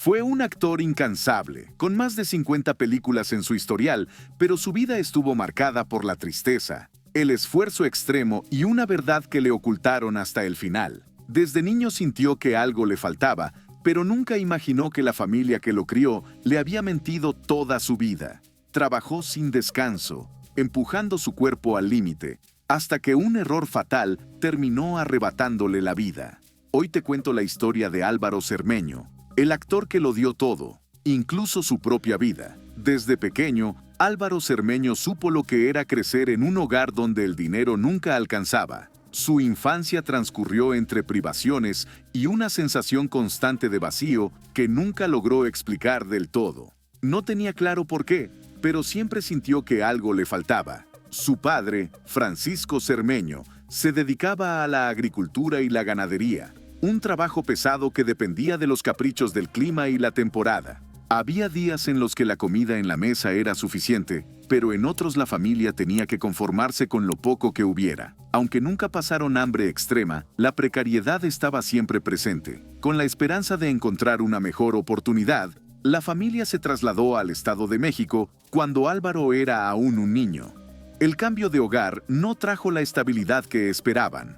Fue un actor incansable, con más de 50 películas en su historial, pero su vida estuvo marcada por la tristeza, el esfuerzo extremo y una verdad que le ocultaron hasta el final. Desde niño sintió que algo le faltaba, pero nunca imaginó que la familia que lo crió le había mentido toda su vida. Trabajó sin descanso, empujando su cuerpo al límite, hasta que un error fatal terminó arrebatándole la vida. Hoy te cuento la historia de Álvaro Cermeño, el actor que lo dio todo, incluso su propia vida. Desde pequeño, Álvaro Cermeño supo lo que era crecer en un hogar donde el dinero nunca alcanzaba. Su infancia transcurrió entre privaciones y una sensación constante de vacío que nunca logró explicar del todo. No tenía claro por qué, pero siempre sintió que algo le faltaba. Su padre, Francisco Cermeño, se dedicaba a la agricultura y la ganadería, un trabajo pesado que dependía de los caprichos del clima y la temporada. Había días en los que la comida en la mesa era suficiente, pero en otros la familia tenía que conformarse con lo poco que hubiera. Aunque nunca pasaron hambre extrema, la precariedad estaba siempre presente. Con la esperanza de encontrar una mejor oportunidad, la familia se trasladó al Estado de México cuando Álvaro era aún un niño. El cambio de hogar no trajo la estabilidad que esperaban.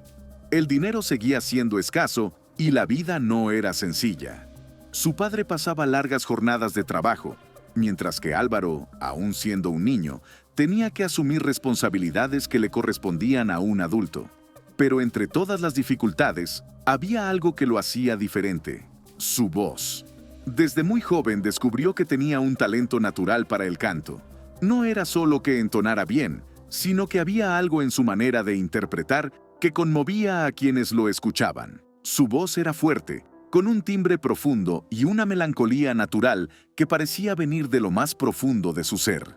El dinero seguía siendo escaso y la vida no era sencilla. Su padre pasaba largas jornadas de trabajo, mientras que Álvaro, aún siendo un niño, tenía que asumir responsabilidades que le correspondían a un adulto. Pero entre todas las dificultades, había algo que lo hacía diferente: su voz. Desde muy joven descubrió que tenía un talento natural para el canto. No era solo que entonara bien, sino que había algo en su manera de interpretar que conmovía a quienes lo escuchaban. Su voz era fuerte, con un timbre profundo y una melancolía natural que parecía venir de lo más profundo de su ser.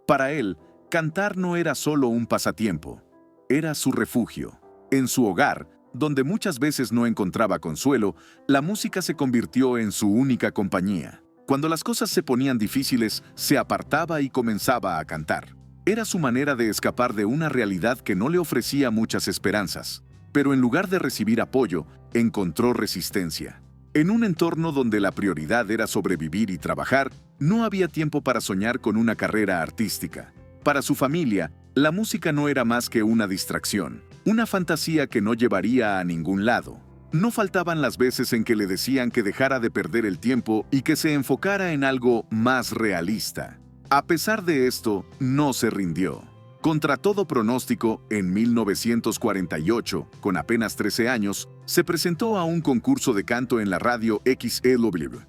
Para él, cantar no era solo un pasatiempo, era su refugio. En su hogar, donde muchas veces no encontraba consuelo, la música se convirtió en su única compañía. Cuando las cosas se ponían difíciles, se apartaba y comenzaba a cantar. Era su manera de escapar de una realidad que no le ofrecía muchas esperanzas. Pero en lugar de recibir apoyo, encontró resistencia. En un entorno donde la prioridad era sobrevivir y trabajar, no había tiempo para soñar con una carrera artística. Para su familia, la música no era más que una distracción, una fantasía que no llevaría a ningún lado. No faltaban las veces en que le decían que dejara de perder el tiempo y que se enfocara en algo más realista. A pesar de esto, no se rindió. Contra todo pronóstico, en 1948, con apenas 13 años, se presentó a un concurso de canto en la radio XEW,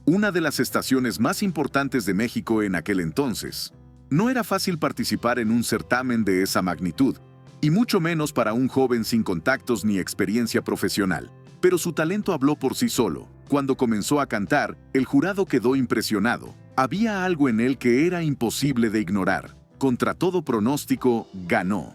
una de las estaciones más importantes de México en aquel entonces. No era fácil participar en un certamen de esa magnitud, y mucho menos para un joven sin contactos ni experiencia profesional. Pero su talento habló por sí solo. Cuando comenzó a cantar, el jurado quedó impresionado. Había algo en él que era imposible de ignorar. Contra todo pronóstico, ganó.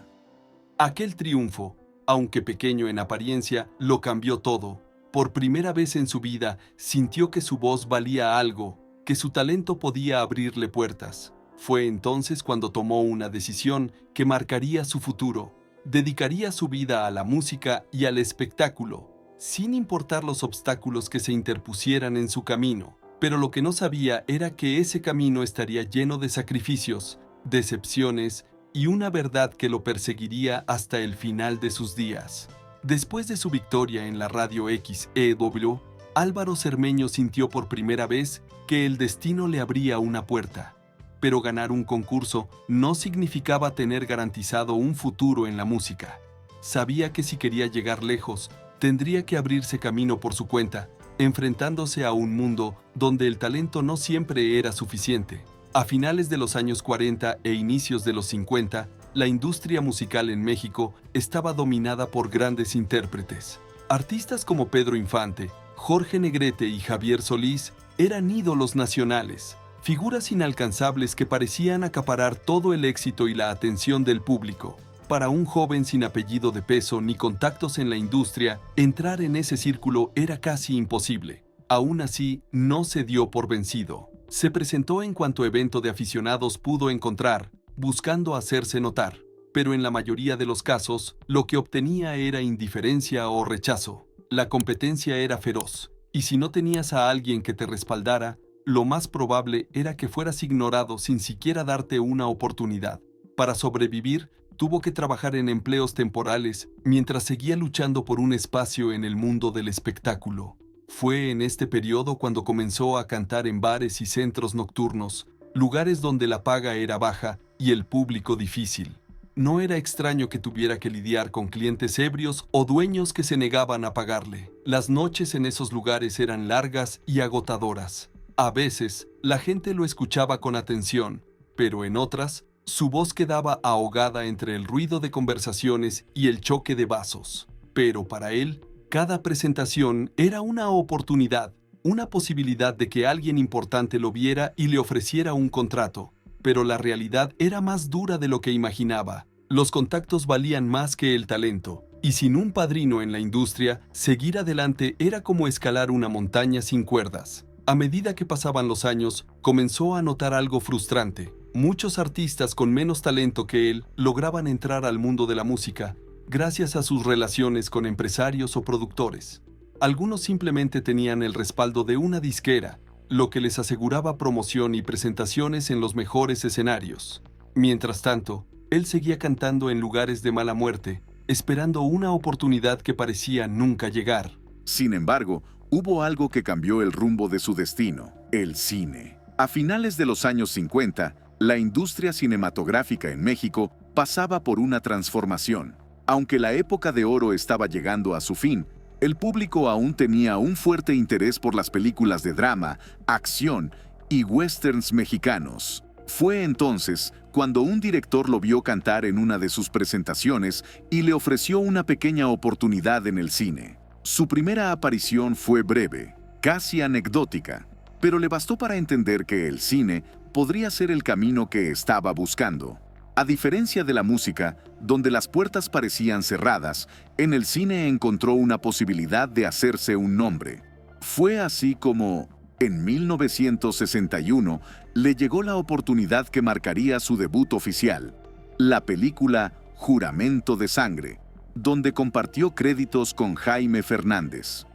Aquel triunfo, aunque pequeño en apariencia, lo cambió todo. Por primera vez en su vida, sintió que su voz valía algo, que su talento podía abrirle puertas. Fue entonces cuando tomó una decisión que marcaría su futuro. Dedicaría su vida a la música y al espectáculo, sin importar los obstáculos que se interpusieran en su camino. Pero lo que no sabía era que ese camino estaría lleno de sacrificios, decepciones y una verdad que lo perseguiría hasta el final de sus días. Después de su victoria en la radio XEW, Álvaro Cermeño sintió por primera vez que el destino le abría una puerta. Pero ganar un concurso no significaba tener garantizado un futuro en la música. Sabía que si quería llegar lejos, tendría que abrirse camino por su cuenta, enfrentándose a un mundo donde el talento no siempre era suficiente. A finales de los años 40 e inicios de los 50, la industria musical en México estaba dominada por grandes intérpretes. Artistas como Pedro Infante, Jorge Negrete y Javier Solís eran ídolos nacionales, figuras inalcanzables que parecían acaparar todo el éxito y la atención del público. Para un joven sin apellido de peso ni contactos en la industria, entrar en ese círculo era casi imposible. Aún así, no se dio por vencido. Se presentó en cuanto evento de aficionados pudo encontrar, buscando hacerse notar. Pero en la mayoría de los casos, lo que obtenía era indiferencia o rechazo. La competencia era feroz, Y si no tenías a alguien que te respaldara, lo más probable era que fueras ignorado sin siquiera darte una oportunidad. Para sobrevivir, tuvo que trabajar en empleos temporales mientras seguía luchando por un espacio en el mundo del espectáculo. Fue en este periodo cuando comenzó a cantar en bares y centros nocturnos, lugares donde la paga era baja y el público difícil. No era extraño que tuviera que lidiar con clientes ebrios o dueños que se negaban a pagarle. Las noches en esos lugares eran largas y agotadoras. A veces, la gente lo escuchaba con atención, pero en otras, su voz quedaba ahogada entre el ruido de conversaciones y el choque de vasos. Pero para él, cada presentación era una oportunidad, una posibilidad de que alguien importante lo viera y le ofreciera un contrato. Pero la realidad era más dura de lo que imaginaba. Los contactos valían más que el talento, y sin un padrino en la industria, seguir adelante era como escalar una montaña sin cuerdas. A medida que pasaban los años, comenzó a notar algo frustrante. Muchos artistas con menos talento que él lograban entrar al mundo de la música gracias a sus relaciones con empresarios o productores. Algunos simplemente tenían el respaldo de una disquera, lo que les aseguraba promoción y presentaciones en los mejores escenarios. Mientras tanto, él seguía cantando en lugares de mala muerte, esperando una oportunidad que parecía nunca llegar. Sin embargo, hubo algo que cambió el rumbo de su destino: el cine. A finales de los años 50, la industria cinematográfica en México pasaba por una transformación. Aunque la época de oro estaba llegando a su fin, el público aún tenía un fuerte interés por las películas de drama, acción y westerns mexicanos. Fue entonces cuando un director lo vio cantar en una de sus presentaciones y le ofreció una pequeña oportunidad en el cine. Su primera aparición fue breve, casi anecdótica, pero le bastó para entender que el cine podría ser el camino que estaba buscando. A diferencia de la música, donde las puertas parecían cerradas, en el cine encontró una posibilidad de hacerse un nombre. Fue así como, en 1961, le llegó la oportunidad que marcaría su debut oficial, la película Juramento de Sangre, donde compartió créditos con Jaime Fernández.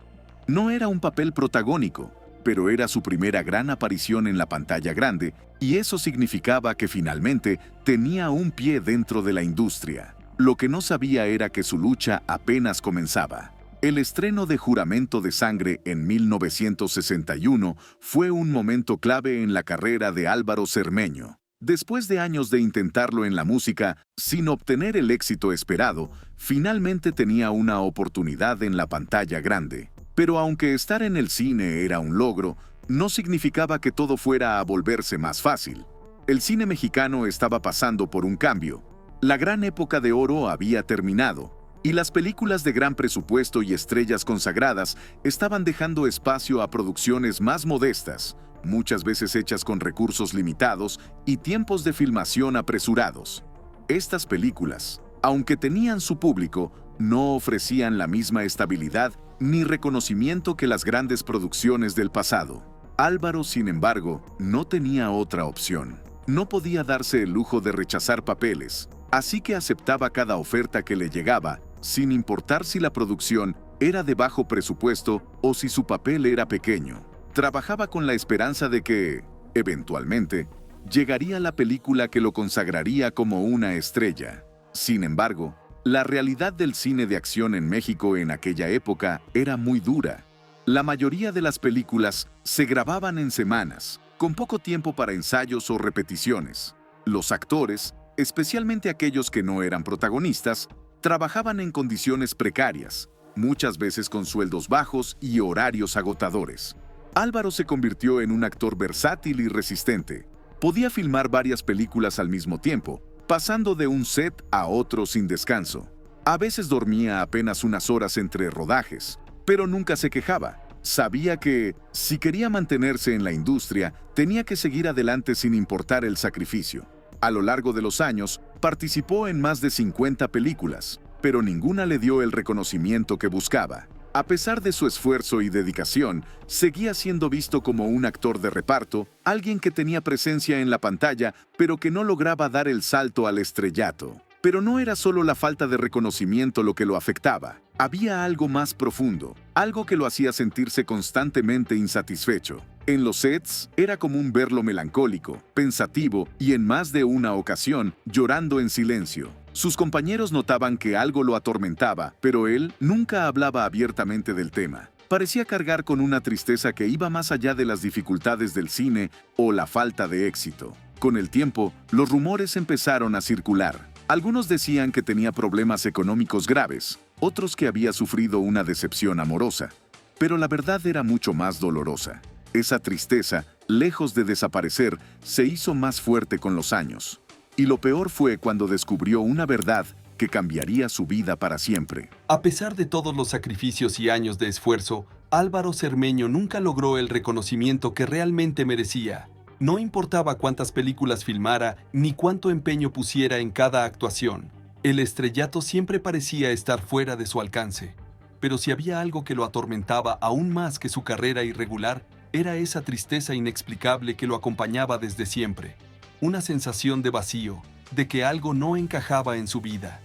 No era un papel protagónico, pero era su primera gran aparición en la pantalla grande, y eso significaba que finalmente tenía un pie dentro de la industria. Lo que no sabía era que su lucha apenas comenzaba. El estreno de Juramento de Sangre en 1961 fue un momento clave en la carrera de Álvaro Cermeño. Después de años de intentarlo en la música, sin obtener el éxito esperado, finalmente tenía una oportunidad en la pantalla grande. Pero aunque estar en el cine era un logro, no significaba que todo fuera a volverse más fácil. El cine mexicano estaba pasando por un cambio. La gran época de oro había terminado, y las películas de gran presupuesto y estrellas consagradas estaban dejando espacio a producciones más modestas, muchas veces hechas con recursos limitados y tiempos de filmación apresurados. Estas películas, aunque tenían su público, no ofrecían la misma estabilidad ni reconocimiento que las grandes producciones del pasado. Álvaro, sin embargo, no tenía otra opción. No podía darse el lujo de rechazar papeles, así que aceptaba cada oferta que le llegaba, sin importar si la producción era de bajo presupuesto o si su papel era pequeño. Trabajaba con la esperanza de que, eventualmente, llegaría la película que lo consagraría como una estrella. Sin embargo, la realidad del cine de acción en México en aquella época era muy dura. La mayoría de las películas se grababan en semanas, con poco tiempo para ensayos o repeticiones. Los actores, especialmente aquellos que no eran protagonistas, trabajaban en condiciones precarias, muchas veces con sueldos bajos y horarios agotadores. Álvaro se convirtió en un actor versátil y resistente. Podía filmar varias películas al mismo tiempo, pasando de un set a otro sin descanso. A veces dormía apenas unas horas entre rodajes, pero nunca se quejaba. Sabía que, si quería mantenerse en la industria, tenía que seguir adelante sin importar el sacrificio. A lo largo de los años, participó en más de 50 películas, pero ninguna le dio el reconocimiento que buscaba. A pesar de su esfuerzo y dedicación, seguía siendo visto como un actor de reparto, alguien que tenía presencia en la pantalla, pero que no lograba dar el salto al estrellato. Pero no era solo la falta de reconocimiento lo que lo afectaba. Había algo más profundo, algo que lo hacía sentirse constantemente insatisfecho. En los sets era común verlo melancólico, pensativo y en más de una ocasión llorando en silencio. Sus compañeros notaban que algo lo atormentaba, pero él nunca hablaba abiertamente del tema. Parecía cargar con una tristeza que iba más allá de las dificultades del cine o la falta de éxito. Con el tiempo, los rumores empezaron a circular. Algunos decían que tenía problemas económicos graves, otros que había sufrido una decepción amorosa. Pero la verdad era mucho más dolorosa. Esa tristeza, lejos de desaparecer, se hizo más fuerte con los años. Y lo peor fue cuando descubrió una verdad que cambiaría su vida para siempre. A pesar de todos los sacrificios y años de esfuerzo, Álvaro Cermeño nunca logró el reconocimiento que realmente merecía. No importaba cuántas películas filmara ni cuánto empeño pusiera en cada actuación. El estrellato siempre parecía estar fuera de su alcance. Pero si había algo que lo atormentaba aún más que su carrera irregular, era esa tristeza inexplicable que lo acompañaba desde siempre. Una sensación de vacío, de que algo no encajaba en su vida.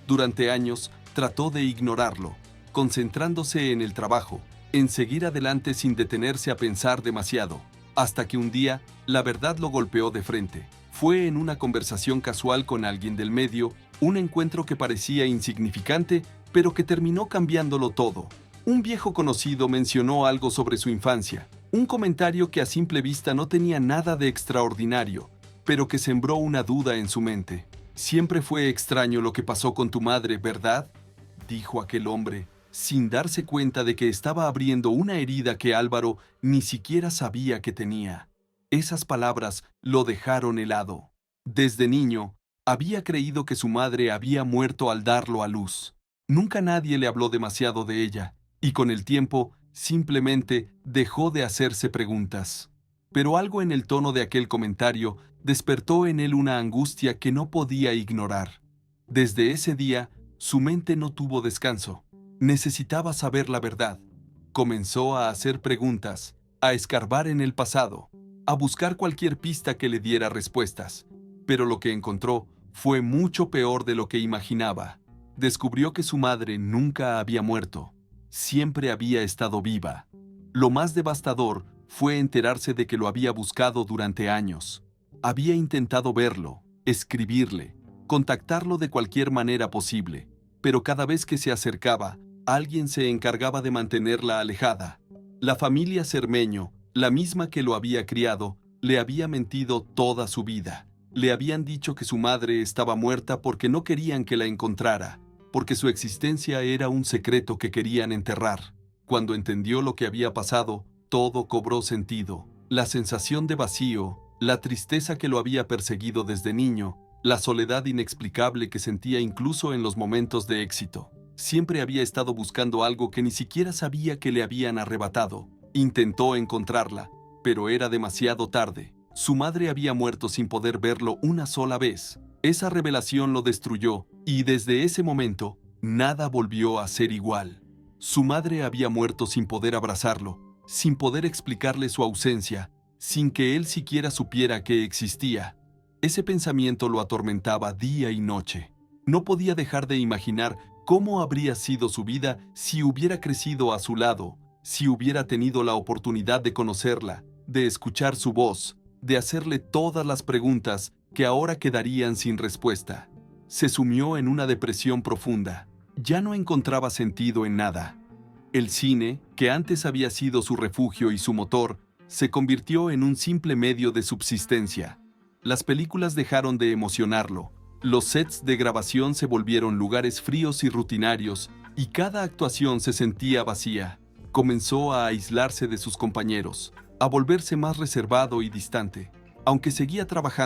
Durante años trató de ignorarlo, concentrándose en el trabajo, en seguir adelante sin detenerse a pensar demasiado, hasta que un día la verdad lo golpeó de frente. Fue en una conversación casual con alguien del medio, un encuentro que parecía insignificante, pero que terminó cambiándolo todo. Un viejo conocido mencionó algo sobre su infancia, un comentario que a simple vista no tenía nada de extraordinario, pero que sembró una duda en su mente. «Siempre fue extraño lo que pasó con tu madre, ¿verdad?», dijo aquel hombre, sin darse cuenta de que estaba abriendo una herida que Álvaro ni siquiera sabía que tenía. Esas palabras lo dejaron helado. Desde niño, había creído que su madre había muerto al darlo a luz. Nunca nadie le habló demasiado de ella, y con el tiempo, simplemente dejó de hacerse preguntas. Pero algo en el tono de aquel comentario despertó en él una angustia que no podía ignorar. Desde ese día, su mente no tuvo descanso. Necesitaba saber la verdad. Comenzó a hacer preguntas, a escarbar en el pasado, a buscar cualquier pista que le diera respuestas. Pero lo que encontró fue mucho peor de lo que imaginaba. Descubrió que su madre nunca había muerto. Siempre había estado viva. Lo más devastador fue enterarse de que lo había buscado durante años. Había intentado verlo, escribirle, contactarlo de cualquier manera posible, pero cada vez que se acercaba, alguien se encargaba de mantenerla alejada. La familia Cermeño, la misma que lo había criado, le había mentido toda su vida. Le habían dicho que su madre estaba muerta porque no querían que la encontrara, porque su existencia era un secreto que querían enterrar. Cuando entendió lo que había pasado, todo cobró sentido. La sensación de vacío, la tristeza que lo había perseguido desde niño, la soledad inexplicable que sentía incluso en los momentos de éxito. Siempre había estado buscando algo que ni siquiera sabía que le habían arrebatado. Intentó encontrarla, pero era demasiado tarde. Su madre había muerto sin poder verlo una sola vez. Esa revelación lo destruyó, y desde ese momento, nada volvió a ser igual. Su madre había muerto sin poder abrazarlo, sin poder explicarle su ausencia, sin que él siquiera supiera que existía. Ese pensamiento lo atormentaba día y noche. No podía dejar de imaginar cómo habría sido su vida si hubiera crecido a su lado, si hubiera tenido la oportunidad de conocerla, de escuchar su voz, de hacerle todas las preguntas que ahora quedarían sin respuesta. Se sumió en una depresión profunda. Ya no encontraba sentido en nada. El cine, que antes había sido su refugio y su motor, se convirtió en un simple medio de subsistencia. Las películas dejaron de emocionarlo. Los sets de grabación se volvieron lugares fríos y rutinarios, y cada actuación se sentía vacía. Comenzó a aislarse de sus compañeros, a volverse más reservado y distante. Aunque seguía trabajando